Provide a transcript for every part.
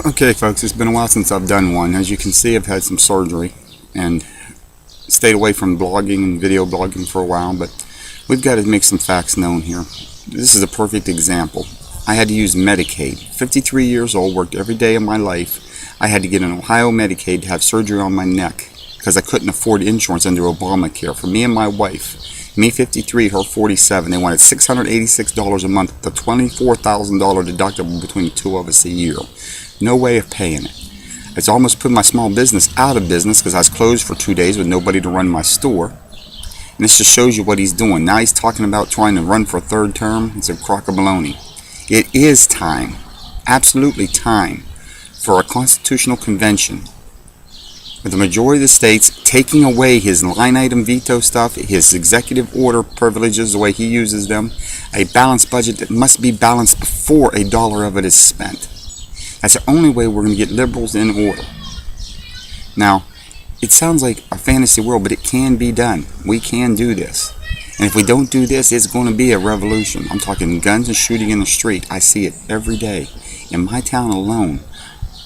Okay, folks, it's been a while since I've done one. As you can see, I've had some surgery and stayed away from blogging and video blogging for a while, but we've got to make some facts known here. This is a perfect example. I had to use Medicaid. 53 years old, worked every day of my life. I had to get an Ohio Medicaid to have surgery on my neck because I couldn't afford insurance under Obamacare for me and my wife. Me 53, her 47. They wanted $686 a month with a $24,000 deductible between the two of us a year. No way of paying it. It's almost put my small business out of business because I was closed for 2 days with nobody to run my store. And this just shows you what he's doing. Now he's talking about trying to run for a third term. It's a crock of baloney. It is time, absolutely time, for a constitutional convention with the majority of the states taking away his line item veto stuff, his executive order privileges, the way he uses them, a balanced budget that must be balanced before a dollar of it is spent. That's the only way we're going to get liberals in order. Now, it sounds like a fantasy world, but it can be done. We can do this. And if we don't do this, it's going to be a revolution. I'm talking guns and shooting in the street. I see it every day. In my town alone,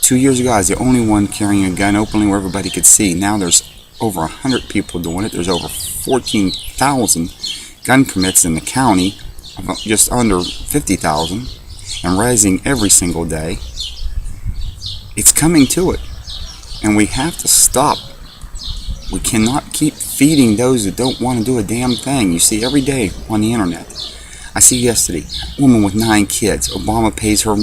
2 years ago, I was the only one carrying a gun openly where everybody could see. Now there's over 100 people doing it. There's over 14,000 gun permits in the county, just under 50,000, and rising every single day. It's coming to it, and we have to stop. We cannot keep feeding those that don't want to do a damn thing. You see every day on the internet. I see yesterday, a woman with 9 kids. Obama pays her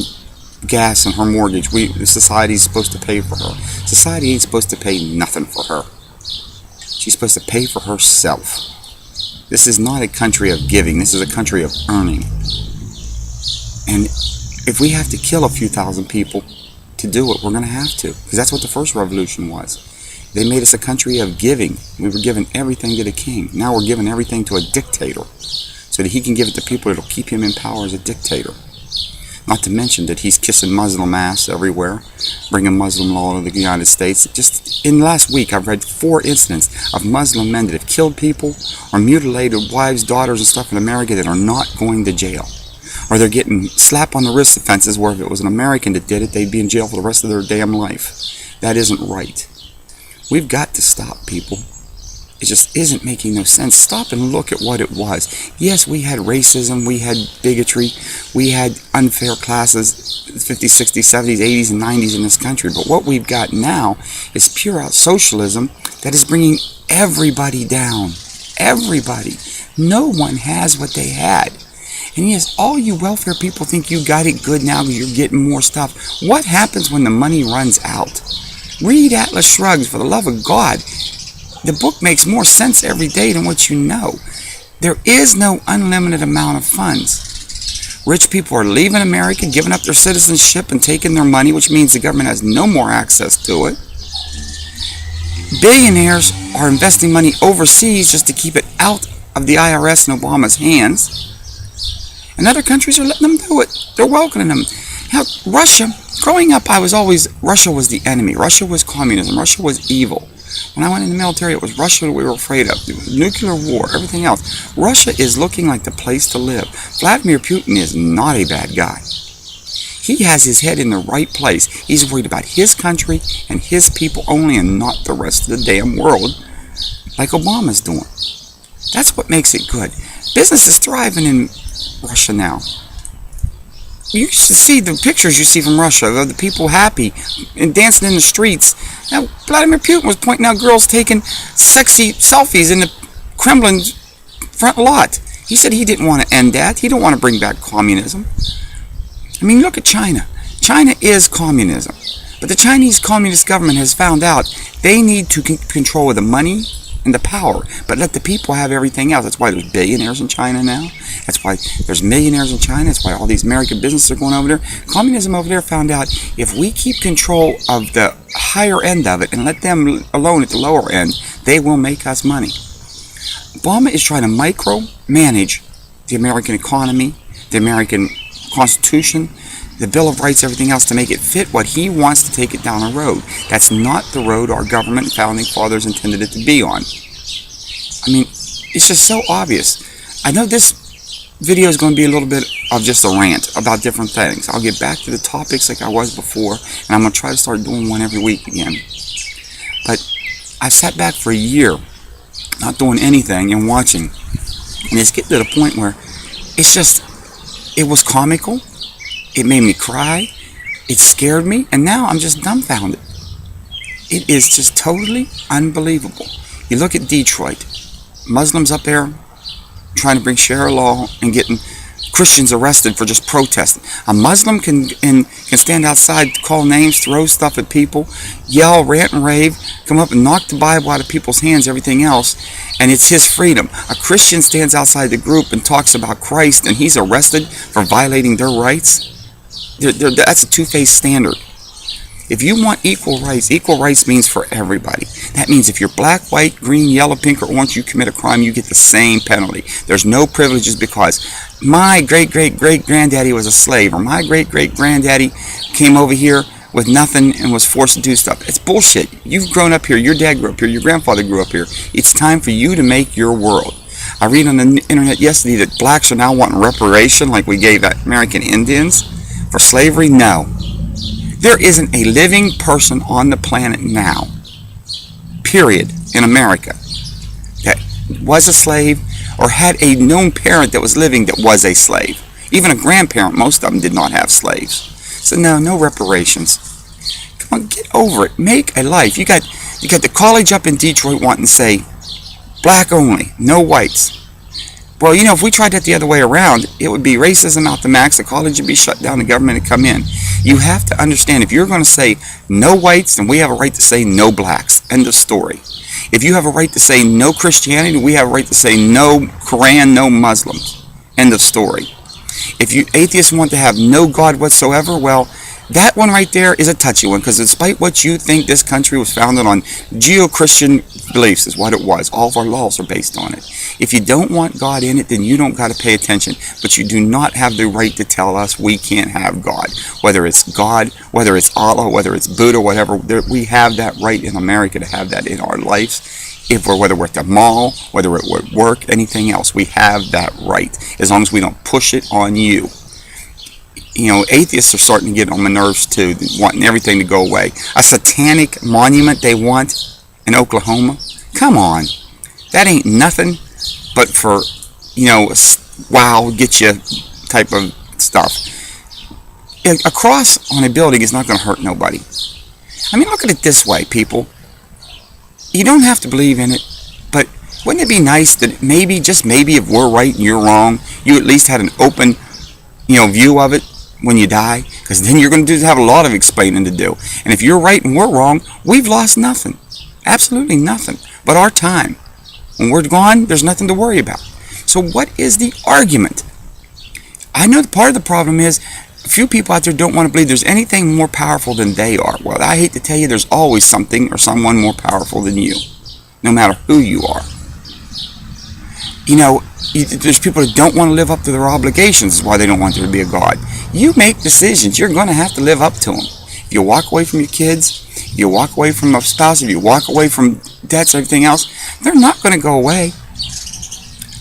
gas and her mortgage. The society's supposed to pay for her. Society ain't supposed to pay nothing for her. She's supposed to pay for herself. This is not a country of giving. This is a country of earning. And if we have to kill a few thousand people to do it, we're going to have to. Because that's what the first revolution was. They made us a country of giving. We were giving everything to the king. Now we're giving everything to a dictator so that he can give it to people that will keep him in power as a dictator. Not to mention that he's kissing Muslim ass everywhere, bringing Muslim law to the United States. Just in the last week, I've read 4 incidents of Muslim men that have killed people or mutilated wives, daughters, and stuff in America that are not going to jail. Or they're getting slap on the wrist offenses where if it was an American that did it, they'd be in jail for the rest of their damn life. That isn't right. We've got to stop, people. It just isn't making no sense. Stop and look at what it was. Yes, we had racism, we had bigotry, we had unfair classes, 50s, 60s, 70s, 80s, and 90s in this country. But what we've got now is pure out socialism that is bringing everybody down. Everybody. No one has what they had. And yes, all you welfare people think you got it good now because you're getting more stuff. What happens when the money runs out? Read Atlas Shrugged, for the love of God. The book makes more sense every day than what you know. There is no unlimited amount of funds. Rich people are leaving America, giving up their citizenship and taking their money, which means the government has no more access to it. Billionaires are investing money overseas just to keep it out of the IRS and Obama's hands. And other countries are letting them do it. They're welcoming them. Now, Russia, growing up, Russia was the enemy. Russia was communism. Russia was evil. When I went in the military, it was Russia that we were afraid of. Nuclear war, everything else. Russia is looking like the place to live. Vladimir Putin is not a bad guy. He has his head in the right place. He's worried about his country and his people only and not the rest of the damn world like Obama's doing. That's what makes it good. Business is thriving in Russia now. You should see the pictures you see from Russia of the people happy and dancing in the streets. Now, Vladimir Putin was pointing out girls taking sexy selfies in the Kremlin's front lot. He said he didn't want to end that. He didn't want to bring back communism. I mean, look at China. China is communism. But the Chinese Communist government has found out they need to control the money and the power, but let the people have everything else. That's why there's billionaires in China now. That's why there's millionaires in China. That's why all these American businesses are going over there. Communism over there found out if we keep control of the higher end of it and let them alone at the lower end, they will make us money. Obama is trying to micromanage the American economy, the American Constitution, the Bill of Rights, everything else to make it fit what he wants to take it down a road. That's not the road our government and founding fathers intended it to be on. I mean, it's just so obvious. I know this video is going to be a little bit of just a rant about different things. I'll get back to the topics like I was before, and I'm going to try to start doing one every week again. But I sat back for a year, not doing anything and watching. And it's getting to the point where it was comical. It made me cry. It scared me. And now I'm just dumbfounded. It is just totally unbelievable. You look at Detroit. Muslims up there trying to bring Sharia law and getting Christians arrested for just protesting. A Muslim can stand outside, call names, throw stuff at people, yell, rant and rave, come up and knock the Bible out of people's hands, everything else, and it's his freedom. A Christian stands outside the group and talks about Christ, and he's arrested for violating their rights. That's a two-faced standard. If you want equal rights means for everybody. That means if you're black, white, green, yellow, pink, or orange, you commit a crime, you get the same penalty. There's no privileges because my great-great-great-granddaddy was a slave, or my great-great-granddaddy came over here with nothing and was forced to do stuff. It's bullshit. You've grown up here. Your dad grew up here. Your grandfather grew up here. It's time for you to make your world. I read on the internet yesterday that blacks are now wanting reparation like we gave American Indians for slavery. No. There isn't a living person on the planet now, period, in America, that was a slave or had a known parent that was living that was a slave. Even a grandparent, most of them did not have slaves. So no reparations. Come on, get over it. Make a life. You got the college up in Detroit wanting to say, black only, no whites. Well, you know, if we tried that the other way around, it would be racism out the max, the college would be shut down, the government would come in. You have to understand, if you're going to say no whites, then we have a right to say no blacks. End of story. If you have a right to say no Christianity, we have a right to say no Quran, no Muslims. End of story. If you atheists want to have no God whatsoever, well, that one right there is a touchy one, because despite what you think, this country was founded on Judeo-Christian beliefs is what it was. All of our laws are based on it. If you don't want God in it, then you don't got to pay attention. But you do not have the right to tell us we can't have God. Whether it's God, whether it's Allah, whether it's Buddha, whatever, we have that right in America to have that in our lives. Whether we're at the mall, whether we're at work, anything else, we have that right. As long as we don't push it on you. You know, atheists are starting to get on my nerves too, wanting everything to go away. A satanic monument they want in Oklahoma? Come on. That ain't nothing but for, you know, wow, get you type of stuff. A cross on a building is not going to hurt nobody. I mean, look at it this way, people. You don't have to believe in it, but wouldn't it be nice that maybe, just maybe, if we're right and you're wrong, you at least had an open, you know, view of it when you die? Because then you're going to have a lot of explaining to do. And if you're right and we're wrong, we've lost nothing. Absolutely nothing. But our time. When we're gone, there's nothing to worry about. So what is the argument? I know part of the problem is a few people out there don't want to believe there's anything more powerful than they are. Well, I hate to tell you, there's always something or someone more powerful than you, no matter who you are. You know, there's people that don't want to live up to their obligations. Is why they don't want there to be a God. You make decisions. You're going to have to live up to them. If you walk away from your kids, if you walk away from a spouse, if you walk away from debts, everything else, they're not going to go away.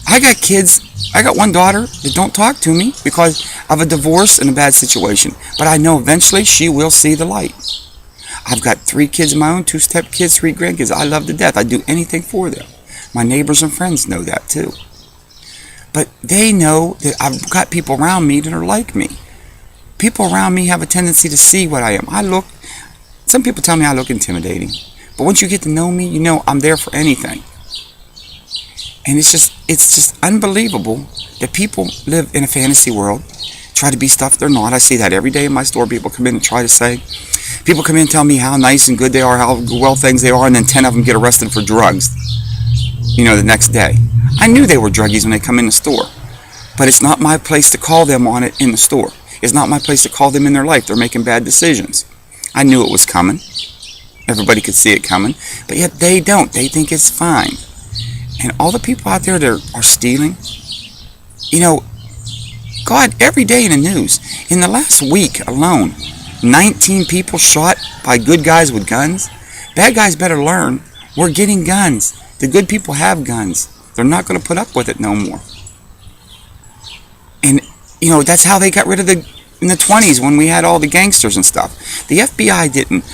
I got kids. I got one daughter that don't talk to me because of a divorce and a bad situation. But I know eventually she will see the light. I've got 3 kids of my own, 2 stepkids, 3 grandkids. I love to death. I'd do anything for them. My neighbors and friends know that too. But they know that I've got people around me that are like me. People around me have a tendency to see what I am. Some people tell me I look intimidating. But once you get to know me, you know I'm there for anything. And it's just unbelievable that people live in a fantasy world, try to be stuff they're not. I see that every day in my store. People come in and try to say, people come in and tell me how nice and good they are, how well things they are, and then 10 of them get arrested for drugs, you know, the next day. I knew they were druggies when they come in the store. But it's not my place to call them on it in the store. It's not my place to call them in their life. They're making bad decisions. I knew it was coming. Everybody could see it coming. But yet they don't. They think it's fine. And all the people out there that are stealing, you know, God, every day in the news, in the last week alone, 19 people shot by good guys with guns. Bad guys better learn. We're getting guns. The good people have guns. They're not going to put up with it no more. You know, that's how they got rid of in the 20s when we had all the gangsters and stuff. The FBI didn't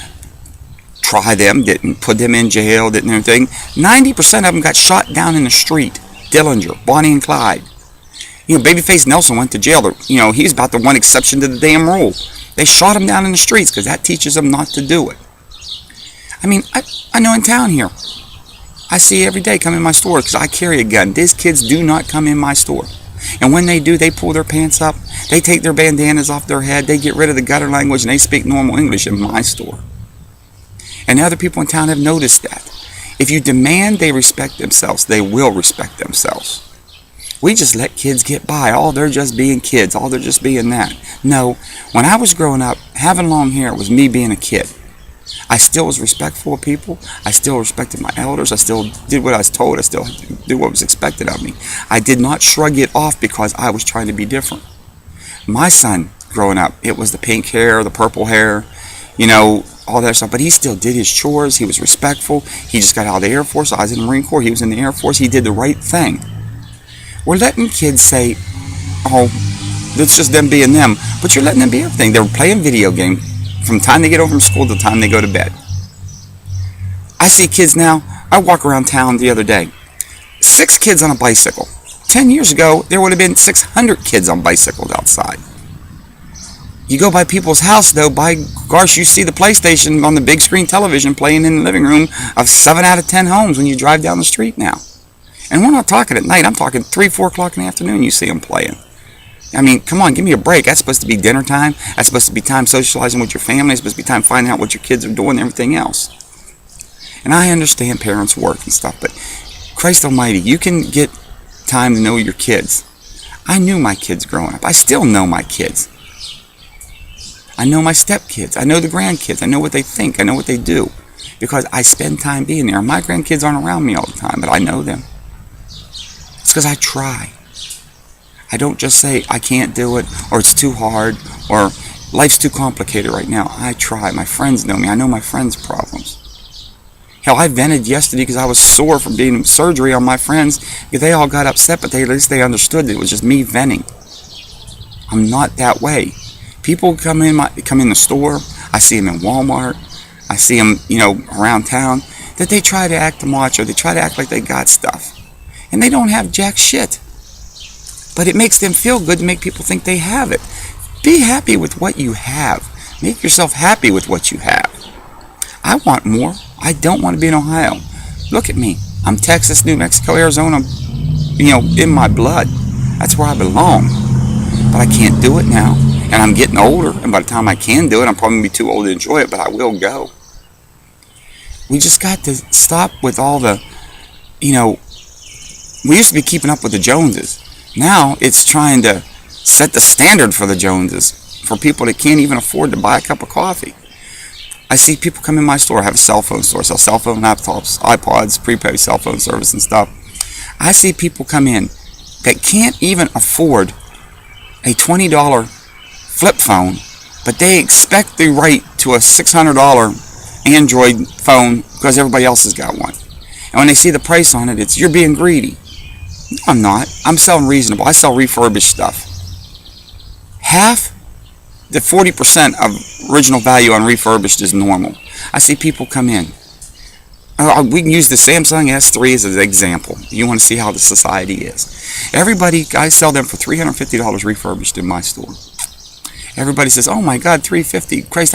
try them, didn't put them in jail, didn't anything. 90% of them got shot down in the street. Dillinger, Bonnie and Clyde. You know, Babyface Nelson went to jail. You know, he's about the one exception to the damn rule. They shot him down in the streets because that teaches them not to do it. I mean, I know in town here, I see every day come in my store because I carry a gun. These kids do not come in my store. And when they do, they pull their pants up, they take their bandanas off their head, they get rid of the gutter language, and they speak normal English in my store. And other people in town have noticed that. If you demand they respect themselves, they will respect themselves. We just let kids get by. Oh, they're just being kids. Oh, they're just being that. No, when I was growing up, having long hair was me being a kid. I still was respectful of people. I still respected my elders. I still did what I was told. I still did what was expected of me. I did not shrug it off because I was trying to be different. My son, growing up, it was the pink hair, the purple hair, you know, all that stuff. But he still did his chores. He was respectful. He just got out of the Air Force. I was in the Marine Corps. He was in the Air Force. He did the right thing. We're letting kids say, oh, that's just them being them. But you're letting them be everything. They're playing video games from the time they get home from school to the time they go to bed. I see kids now. I walk around town the other day. 6 kids on a bicycle. 10 years ago, there would have been 600 kids on bicycles outside. You go by people's house, though, by gosh, you see the PlayStation on the big screen television playing in the living room of 7 out of 10 homes when you drive down the street now. And we're not talking at night. I'm talking 3, 4 o'clock in the afternoon you see them playing. I mean, come on, give me a break. That's supposed to be dinner time. That's supposed to be time socializing with your family. It's supposed to be time finding out what your kids are doing and everything else. And I understand parents work and stuff, but Christ almighty, you can get time to know your kids. I knew my kids growing up. I still know my kids. I know my stepkids. I know the grandkids. I know what they think. I know what they do. Because I spend time being there. My grandkids aren't around me all the time, but I know them. It's because I try. I don't just say, I can't do it, or it's too hard, or life's too complicated right now. I try. My friends know me. I know my friends' problems. Hell, I vented yesterday because I was sore from being in surgery on my friends. They all got upset, but at least they understood that it was just me venting. I'm not that way. People come in the store. I see them in Walmart. I see them, you know, around town, that they try to act macho. They try to act like they got stuff. And they don't have jack shit. But it makes them feel good to make people think they have it. Be happy with what you have. Make yourself happy with what you have. I want more. I don't want to be in Ohio. Look at me. I'm Texas, New Mexico, Arizona, you know, in my blood. That's where I belong. But I can't do it now. And I'm getting older. And by the time I can do it, I'm probably going to be too old to enjoy it. But I will go. We just got to stop with all the, you know, we used to be keeping up with the Joneses. Now it's trying to set the standard for the Joneses, for people that can't even afford to buy a cup of coffee. I see people come in my store. I have a cell phone store, sell cell phone laptops, iPods, prepaid cell phone service and stuff. I see people come in that can't even afford a $20 flip phone, but they expect the right to a $600 Android phone because everybody else has got one. And when they see the price on it, it's, you're being greedy. No, I'm not. I'm selling reasonable. I sell refurbished stuff. Half the 40% of original value on refurbished is normal. I see people come in. We can use the Samsung S3 as an example. You want to see how the society is. I sell them for $350 refurbished in my store. Everybody says, oh my God, $350. Christ,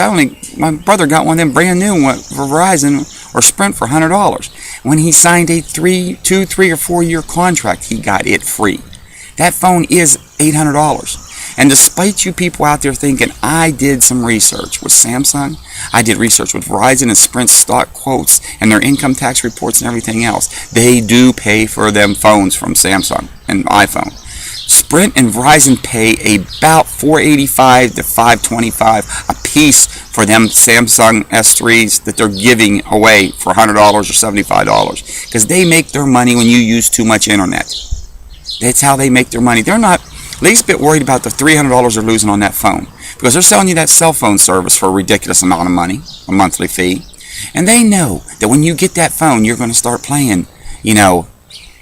my brother got one of them brand new for Verizon or Sprint for $100. When he signed a 2, 3, or 4 year contract, he got it free. That phone is $800. And despite you people out there thinking, I did some research with Samsung, I did research with Verizon and Sprint stock quotes and their income tax reports and everything else, they do pay for them phones from Samsung and iPhone. Sprint and Verizon pay about $485 to $525 a piece for them Samsung S3s that they're giving away for $100 or $75 because they make their money when you use too much internet. That's how they make their money. They're not least bit worried about the $300 they're losing on that phone because they're selling you that cell phone service for a ridiculous amount of money, a monthly fee, and they know that when you get that phone, you're going to start playing, you know,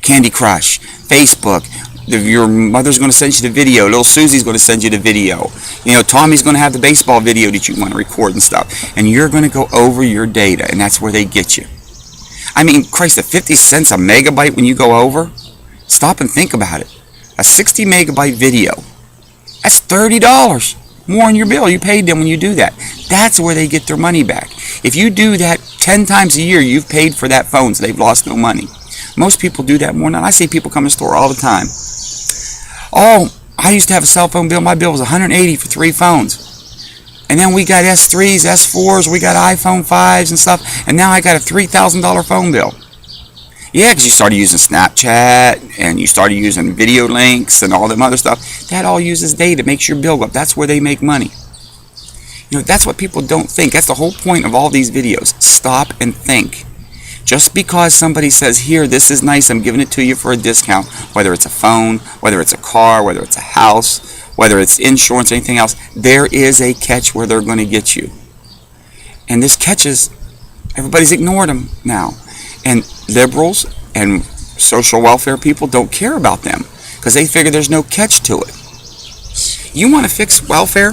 Candy Crush, Facebook, Your mother's going to send you the video. Little Susie's going to send you the video. You know, Tommy's going to have the baseball video that you want to record and stuff. And you're going to go over your data, and that's where they get you. I mean, Christ, at 50 cents a megabyte when you go over? Stop and think about it. A 60 megabyte video, that's $30 more on your bill you paid them when you do that. That's where they get their money back. If you do that 10 times a year, you've paid for that phone, so they've lost no money. Most people do that more than I see people come in the store all the time. Oh, I used to have a cell phone bill. My bill was $180 for 3 phones. And then we got S3s, S4s, we got iPhone 5s and stuff. And now I got a $3,000 phone bill. Yeah, because you started using Snapchat and you started using video links and all that other stuff. That all uses data, makes your bill go up. That's where they make money. You know, that's what people don't think. That's the whole point of all these videos. Stop and think. Just because somebody says, here, this is nice, I'm giving it to you for a discount, whether it's a phone, whether it's a car, whether it's a house, whether it's insurance, anything else, there is a catch where they're going to get you. And this catches, everybody's ignored them now. And liberals and social welfare people don't care about them because they figure there's no catch to it. You want to fix welfare?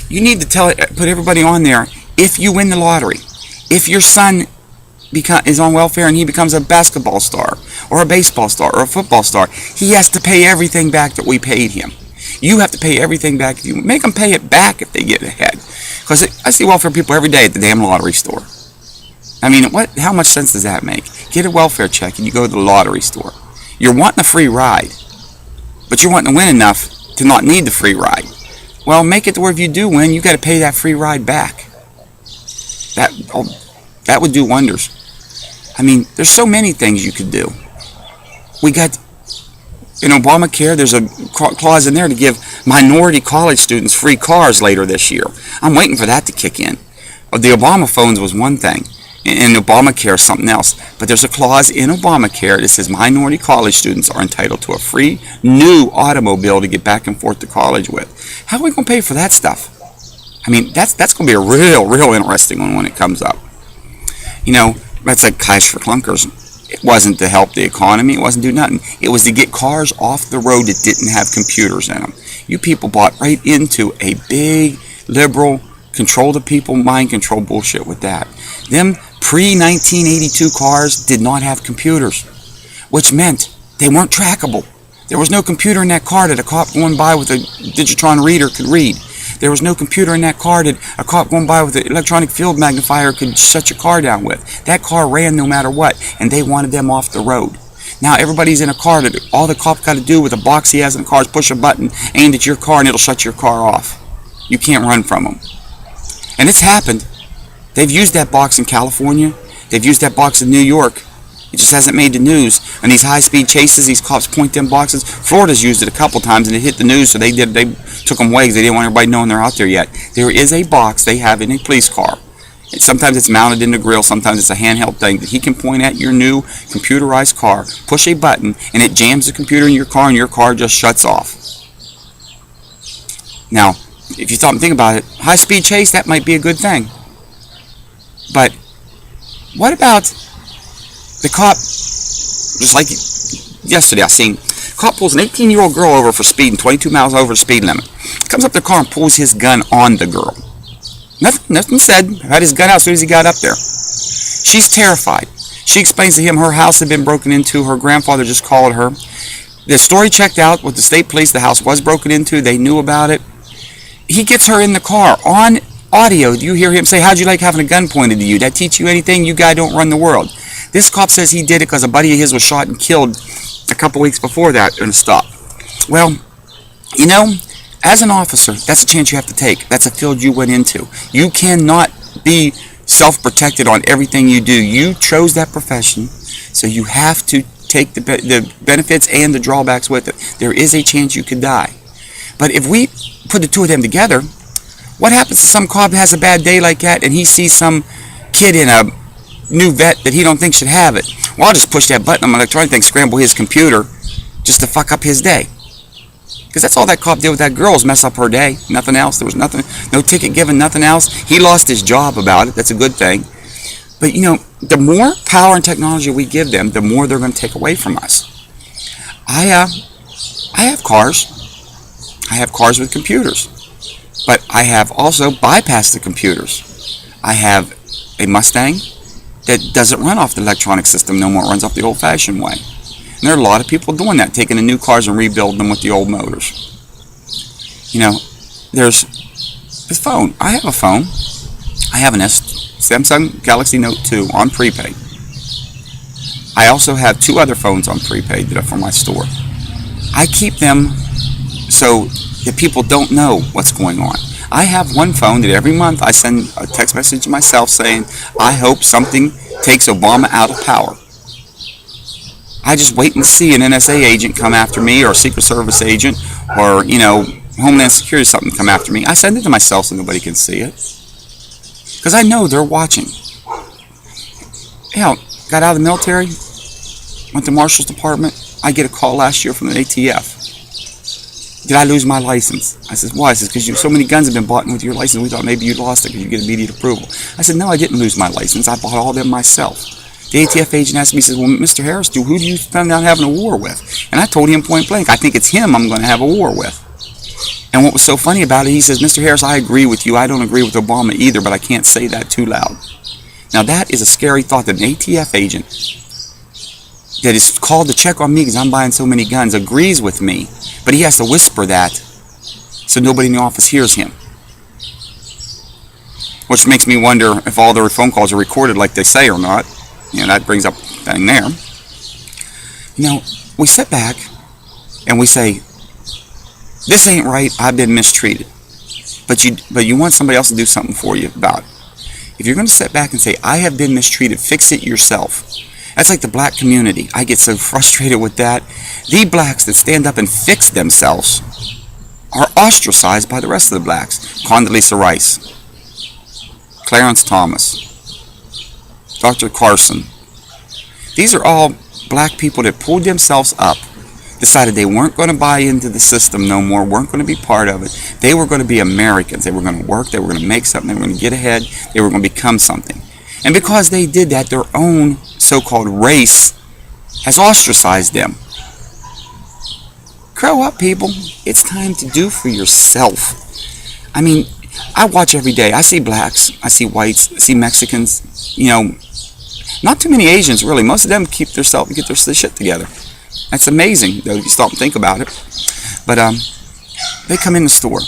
You need to put everybody on there. If you win the lottery, if your son is on welfare and he becomes a basketball star or a baseball star or a football star, he has to pay everything back that we paid him. You have to pay everything back. If you make them pay it back if they get ahead. Because I see welfare people every day at the damn lottery store. I mean, how much sense does that make? Get a welfare check and you go to the lottery store. You're wanting a free ride, but you're wanting to win enough to not need the free ride. Well, make it to where if you do win, you got to pay that free ride back. That would do wonders. I mean, there's so many things you could do. We got, in Obamacare, there's a clause in there to give minority college students free cars later this year. I'm waiting for that to kick in. The Obama phones was one thing, and Obamacare is something else. But there's a clause in Obamacare that says minority college students are entitled to a free new automobile to get back and forth to college with. How are we going to pay for that stuff? I mean, that's going to be a real interesting one when it comes up. You know, that's like cash for clunkers. It wasn't to help the economy. It wasn't to do nothing. It was to get cars off the road that didn't have computers in them. You people bought right into a big liberal control the people, mind control bullshit with that. Them pre-1982 cars did not have computers, which meant they weren't trackable. There was no computer in that car that a cop going by with a Digitron reader could read. There was no computer in that car that a cop going by with an electronic field magnifier could shut your car down with. That car ran no matter what, and they wanted them off the road. Now everybody's in a car that all the cop got to do with a box he has in the car is push a button aimed at your car and it'll shut your car off. You can't run from them. And it's happened. They've used that box in California. They've used that box in New York. It just hasn't made the news. And these high-speed chases, these cops point them boxes. Florida's used it a couple times and it hit the news, so they took them away because they didn't want everybody knowing they're out there yet. There is a box they have in a police car. And sometimes it's mounted in the grill, sometimes it's a handheld thing that he can point at your new computerized car, push a button, and it jams the computer in your car and your car just shuts off. Now, if you stop and think about it, high-speed chase, that might be a good thing. But what about the cop, just like yesterday I seen, cop pulls an 18-year-old girl over for speeding 22 miles over the speed limit. Comes up to the car and pulls his gun on the girl. Nothing said. Had his gun out as soon as he got up there. She's terrified. She explains to him her house had been broken into. Her grandfather just called her. The story checked out with the state police. The house was broken into. They knew about it. He gets her in the car. On audio, you hear him say, how'd you like having a gun pointed to you? That teach you anything? You guy don't run the world. This cop says he did it because a buddy of his was shot and killed a couple weeks before that in a stop. Well, you know, as an officer, that's a chance you have to take. That's a field you went into. You cannot be self-protected on everything you do. You chose that profession, so you have to take the benefits and the drawbacks with it. There is a chance you could die. But if we put the two of them together, what happens if some cop has a bad day like that and he sees some kid in a new vet that he don't think should have it? Well, I'll just push that button on my electronic thing, scramble his computer just to fuck up his day. Because that's all that cop did with that girl, is mess up her day. Nothing else. There was nothing, no ticket given, nothing else. He lost his job about it. That's a good thing. But, you know, the more power and technology we give them, the more they're going to take away from us. I have cars. I have cars with computers. But I have also bypassed the computers. I have a Mustang that doesn't run off the electronic system no more. It runs off the old-fashioned way. And there are a lot of people doing that, taking the new cars and rebuilding them with the old motors. You know, there's this phone. I have a phone. I have an Samsung Galaxy Note 2 on prepaid. I also have 2 other phones on prepaid that are from my store. I keep them so that people don't know what's going on. I have one phone that every month I send a text message to myself saying, I hope something takes Obama out of power. I just wait and see an NSA agent come after me, or a Secret Service agent, or, you know, Homeland Security something come after me. I send it to myself so nobody can see it. Because I know they're watching. Hell, got out of the military, went to Marshal's Department. I get a call last year from the ATF. Did I lose my license? I said, why? I said, because so many guns have been bought with your license, we thought maybe you lost it because you get immediate approval. I said, no, I didn't lose my license. I bought all of them myself. The ATF agent asked me, he says, well, Mr. Harris, who do you find out having a war with? And I told him point blank, I think it's him I'm going to have a war with. And what was so funny about it, he says, Mr. Harris, I agree with you. I don't agree with Obama either, but I can't say that too loud. Now that is a scary thought, that an ATF agent that is called to check on me because I'm buying so many guns agrees with me, but he has to whisper that so nobody in the office hears him. Which makes me wonder if all their phone calls are recorded like they say or not. You know, that brings up a thing there. You know, we sit back and we say, this ain't right, I've been mistreated. But you want somebody else to do something for you about it. If you're going to sit back and say, I have been mistreated, fix it yourself. That's like the black community. I get so frustrated with that. The blacks that stand up and fix themselves are ostracized by the rest of the blacks. Condoleezza Rice, Clarence Thomas, Dr. Carson. These are all black people that pulled themselves up, decided they weren't going to buy into the system no more, weren't going to be part of it. They were going to be Americans. They were going to work, they were going to make something, they were going to get ahead, they were going to become something. And because they did that, their own so-called race has ostracized them. Grow up, people. It's time to do for yourself. I mean, I watch every day. I see blacks, I see whites, I see Mexicans, you know, not too many Asians, really. Most of them get their shit together. That's amazing, though, if you stop and think about it. But they come in the store.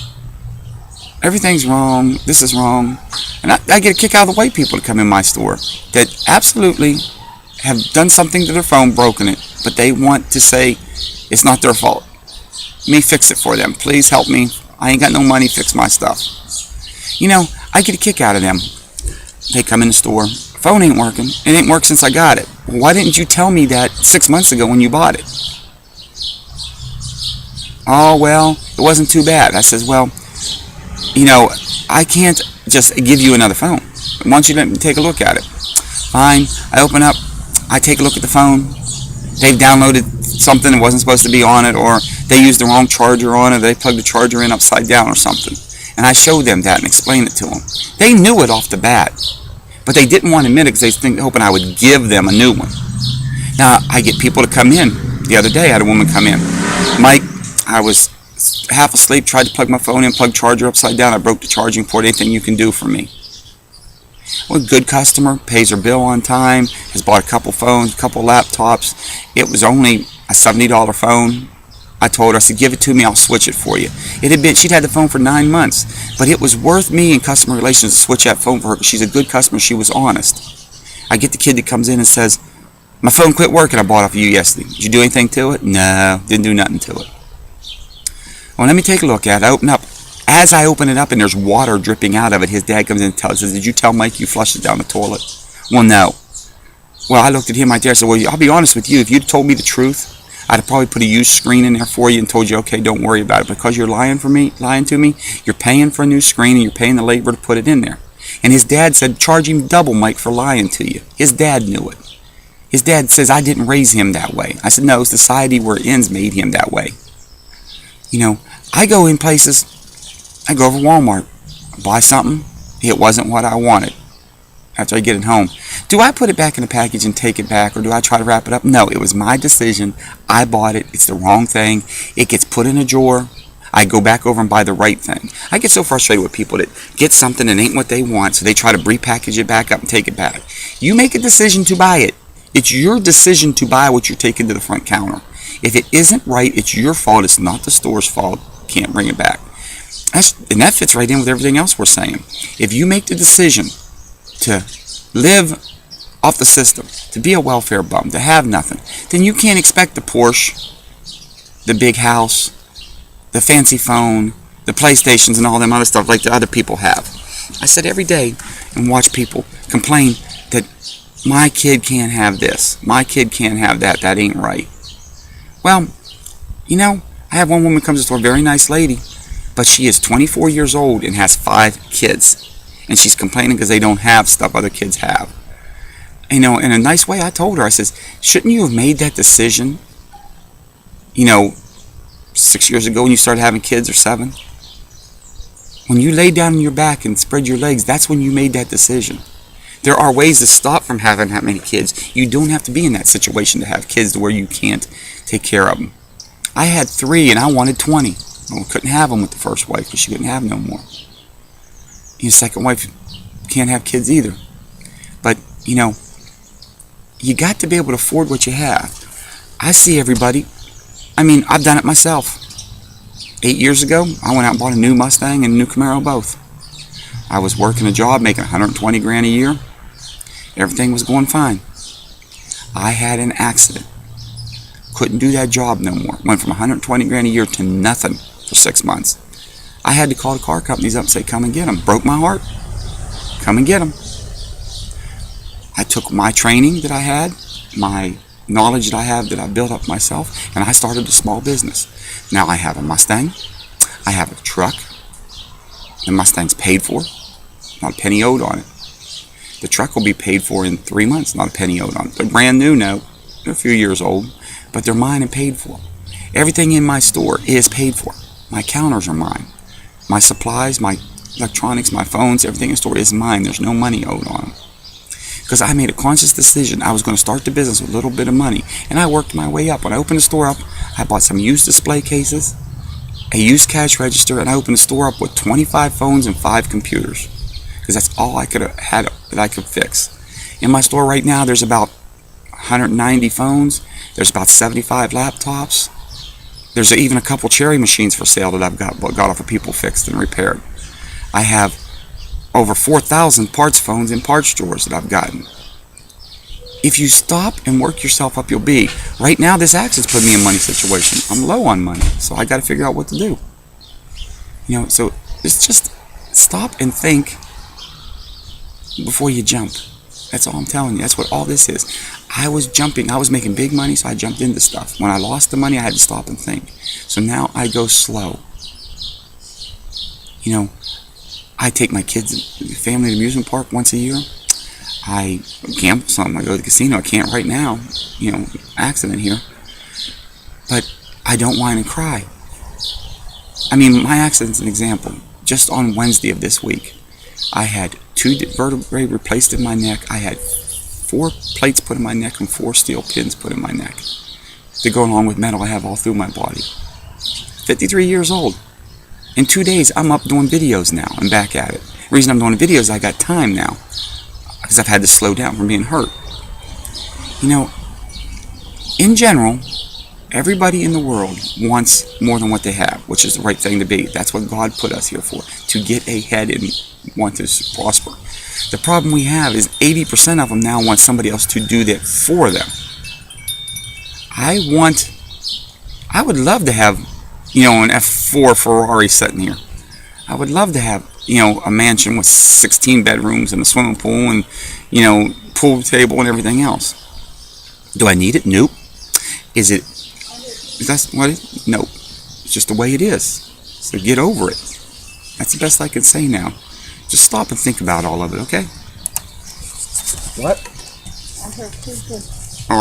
Everything's wrong. This is wrong. And I get a kick out of the white people to come in my store that absolutely have done something to their phone, broken it, but they want to say it's not their fault. Me fix it for them. Please help me. I ain't got no money. Fix my stuff. You know, I get a kick out of them. They come in the store. Phone ain't working. It ain't worked since I got it. Well, why didn't you tell me that 6 months ago when you bought it? Oh, well, it wasn't too bad. I says, well, you know, I can't just give you another phone. Why don't you let me take a look at it? Fine. I open up. I take a look at the phone. They've downloaded something that wasn't supposed to be on it, or they used the wrong charger on it. They plugged the charger in upside down or something. And I showed them that and explained it to them. They knew it off the bat, but they didn't want to admit it because they were hoping I would give them a new one. Now, I get people to come in. The other day, I had a woman come in. Mike, I was half asleep, tried to plug my phone in, plug charger upside down. I broke the charging port. Anything you can do for me? Well, good customer, pays her bill on time, has bought a couple phones, a couple laptops. It was only a $70 phone. I told her, I said, give it to me, I'll switch it for you. It had been, she'd had the phone for 9 months, but it was worth me in customer relations to switch that phone for her because she's a good customer, she was honest. I get the kid that comes in and says, my phone quit working, I bought off of you yesterday. Did you do anything to it? No, didn't do nothing to it. Well, let me take a look at it. I open up. As I open it up and there's water dripping out of it, his dad comes in and tells us, did you tell Mike you flushed it down the toilet? Well, no. Well, I looked at him right there and said, well, I'll be honest with you. If you'd told me the truth, I'd have probably put a used screen in there for you and told you, okay, don't worry about it. Because you're lying to me, you're paying for a new screen and you're paying the labor to put it in there. And his dad said, charge him double, Mike, for lying to you. His dad knew it. His dad says, I didn't raise him that way. I said, no, society we're in's made him that way. You know, I go in places, I go over Walmart, buy something, it wasn't what I wanted after I get it home. Do I put it back in the package and take it back, or do I try to wrap it up? No, it was my decision. I bought it. It's the wrong thing. It gets put in a drawer. I go back over and buy the right thing. I get so frustrated with people that get something that ain't what they want, so they try to repackage it back up and take it back. You make a decision to buy it. It's your decision to buy what you're taking to the front counter. If it isn't right, it's your fault. It's not the store's fault. Can't bring it back. And that fits right in with everything else we're saying. If you make the decision to live off the system, to be a welfare bum, to have nothing, then you can't expect the Porsche, the big house, the fancy phone, the PlayStations, and all them other stuff like the other people have. I sit every day and watch people complain that my kid can't have this, my kid can't have that, that ain't right. Well, you know, I have one woman comes to the store, very nice lady, but she is 24 years old and has 5 kids. And she's complaining because they don't have stuff other kids have. You know, in a nice way, I told her, I says, shouldn't you have made that decision, you know, 6 years ago when you started having kids, or 7? When you lay down on your back and spread your legs, that's when you made that decision. There are ways to stop from having that many kids. You don't have to be in that situation to have kids to where you can't take care of them. I had 3 and I wanted 20. Well, couldn't have them with the first wife because she couldn't have no more. Your second wife can't have kids either. But, you know, you got to be able to afford what you have. I see everybody. I mean, I've done it myself. 8 years ago, I went out and bought a new Mustang and a new Camaro both. I was working a job, making 120 grand a year. Everything was going fine. I had an accident. Couldn't do that job no more. Went from 120 grand a year to nothing for 6 months. I had to call the car companies up and say, come and get them. Broke my heart. Come and get them. I took my training that I had, my knowledge that I have that I built up myself, and I started a small business. Now I have a Mustang. I have a truck. The Mustang's paid for. Not a penny owed on it. The truck will be paid for in 3 months. Not a penny owed on it. They're brand new now. They're a few years old. But they're mine and paid for. Everything in my store is paid for. My counters are mine. My supplies, my electronics, my phones, everything in the store is mine. There's no money owed on them. Because I made a conscious decision. I was going to start the business with a little bit of money. And I worked my way up. When I opened the store up, I bought some used display cases, a used cash register, and I opened the store up with 25 phones and 5 computers. Because that's all I could have had that I could fix. In my store right now, there's about 190 phones. There's about 75 laptops. There's even a couple cherry machines for sale that I've got off of people fixed and repaired. I have over 4,000 parts phones in parts stores that I've gotten. If you stop and work yourself up, you'll be. Right now, this accident's put me in a money situation. I'm low on money, so I got to figure out what to do. You know, so it's just stop and think before you jump. That's all I'm telling you. That's what all this is. I was jumping. I was making big money, so I jumped into stuff. When I lost the money, I had to stop and think. So now I go slow. You know, I take my kids, family to the amusement park once a year. I gamble some. I go to the casino. I can't right now. You know, accident here. But I don't whine and cry. I mean, my accident's an example. Just on Wednesday of this week, I had 2 vertebrae replaced in my neck. I had 4 plates put in my neck and 4 steel pins put in my neck to go along with metal I have all through my body. 53 years old. In 2 days, I'm up doing videos now. I'm back at it. The reason I'm doing videos is I got time now because I've had to slow down from being hurt. You know, in general, everybody in the world wants more than what they have, which is the right thing to be. That's what God put us here for, to get ahead and want to prosper. The problem we have is 80% of them now want somebody else to do that for them. I would love to have, you know, an F4 Ferrari sitting here. I would love to have, you know, a mansion with 16 bedrooms and a swimming pool and, you know, pool table and everything else. Do I need it? Nope. Is that what it is? Nope. It's just the way it is. So get over it. That's the best I can say now. Just stop and think about all of it, okay? What? Oh,